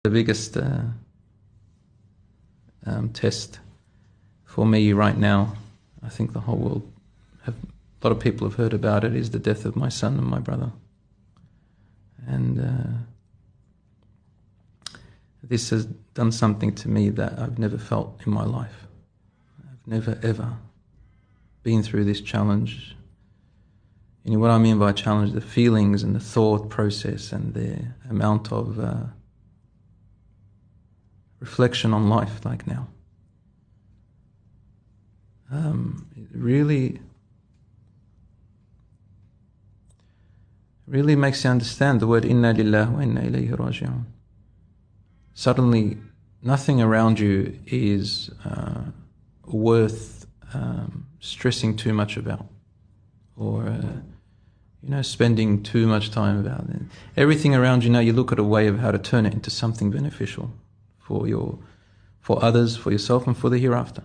The biggest test for me right now, I think the whole world, a lot of people have heard about it, is the death of my son and my brother. And this has done something to me that I've never felt in my life. I've never ever been through this challenge. You know what I mean by challenge? The feelings and the thought process and the amount of reflection on life like now. It really makes you understand the word inna lillahi wa inna ilayhi raji'un. Suddenly nothing around you is worth stressing too much about, or spending too much time about it. Everything around you now, you look at a way of how to turn it into something beneficial for others, for yourself, and for the hereafter.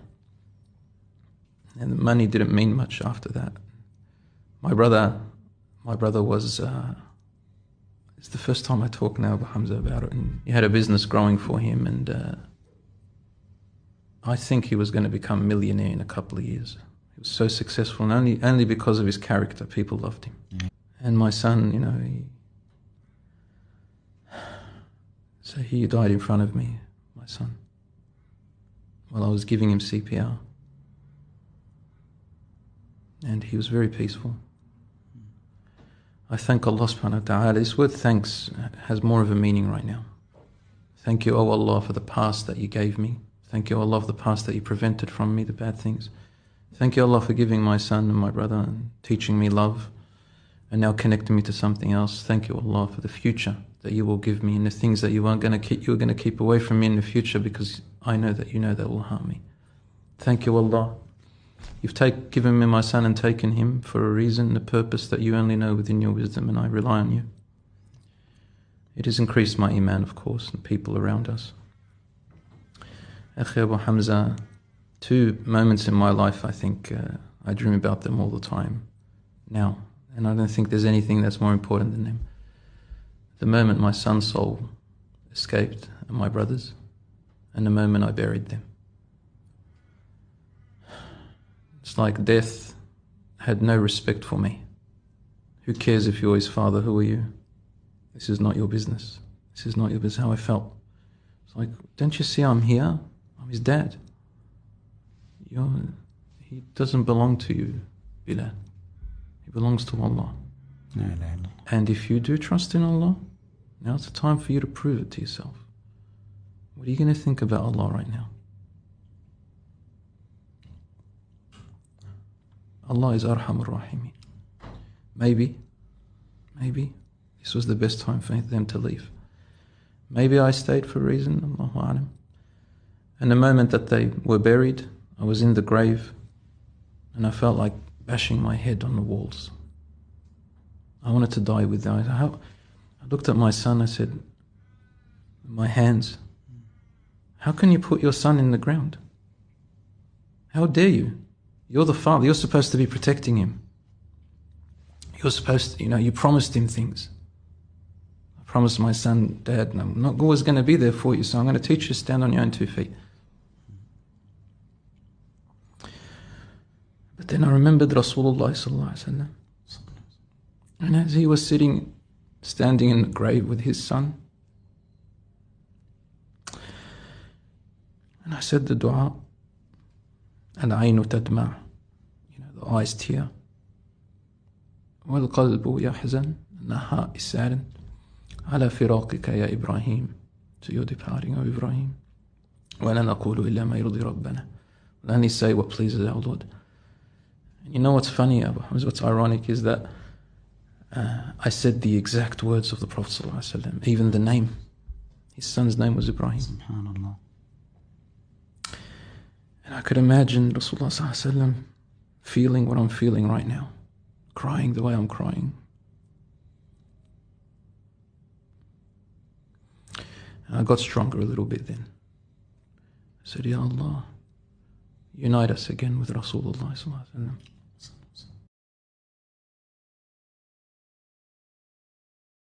And the money didn't mean much after that. My brother was, it's the first time I talk now with Hamza about it, and he had a business growing for him, and I think he was going to become a millionaire in a couple of years. He was so successful, and only because of his character, people loved him. Mm-hmm. And my son, he died in front of me, my son, while I was giving him CPR. And he was very peaceful. I thank Allah subhanahu wa ta'ala. This word thanks has more of a meaning right now. Thank you, O Allah, for the past that you gave me. Thank you, Allah, for the past that you prevented from me, the bad things. Thank you, Allah, for giving my son and my brother and teaching me love and now connecting me to something else. Thank you, Allah, for the future that you will give me and the things that you are going to keep away from me in the future, because I know that you know that will harm me. Thank you, Allah. You've given me my son and taken him for a reason, a purpose that you only know within your wisdom, and I rely on you. It has increased my iman, of course, and people around us. Akhi Abu Hamza, two moments in my life, I think, I dream about them all the time now, and I don't think there's anything that's more important than them. The moment my son's soul escaped, and my brother's, and the moment I buried them. It's like death had no respect for me. Who cares if you're his father? Who are you? This is not your business. This is not your business. How I felt. It's like, don't you see I'm here? I'm his dad. He doesn't belong to you, Bilal. He belongs to Allah. No. And if you do trust in Allah, now's the time for you to prove it to yourself. What are you going to think about Allah right now? Allah is Arhamur Rahimin. Maybe this was the best time for them to leave. Maybe I stayed for a reason, Allahu A'lam. And the moment that they were buried, I was in the grave and I felt like bashing my head on the walls. I wanted to die with them. I looked at my son, I said, my hands, how can you put your son in the ground? How dare you? You're the father, you're supposed to be protecting him. You're supposed to, you promised him things. I promised my son, Dad, I'm not always going to be there for you, so I'm going to teach you to stand on your own 2 feet. But then I remembered Rasulullah sallallahu alaihi wasallam. And as he was standing in the grave with his son, and I said the dua, العين تدمع, the eyes tear, والقلب يحزن, and the heart is saddened, على فراقك يا إبراهيم, to your departing, O Ibrahim, ولا نقول إلا ما يرضي ربنا, we'll only say what pleases our Lord. And you know what's funny, Abu Hamza, what's ironic is that I said the exact words of the Prophet ﷺ, even the name. His son's name was Ibrahim. SubhanAllah. And I could imagine Rasulullah ﷺ feeling what I'm feeling right now, crying the way I'm crying. And I got stronger a little bit then. I said, Ya Allah, unite us again with Rasulullah ﷺ.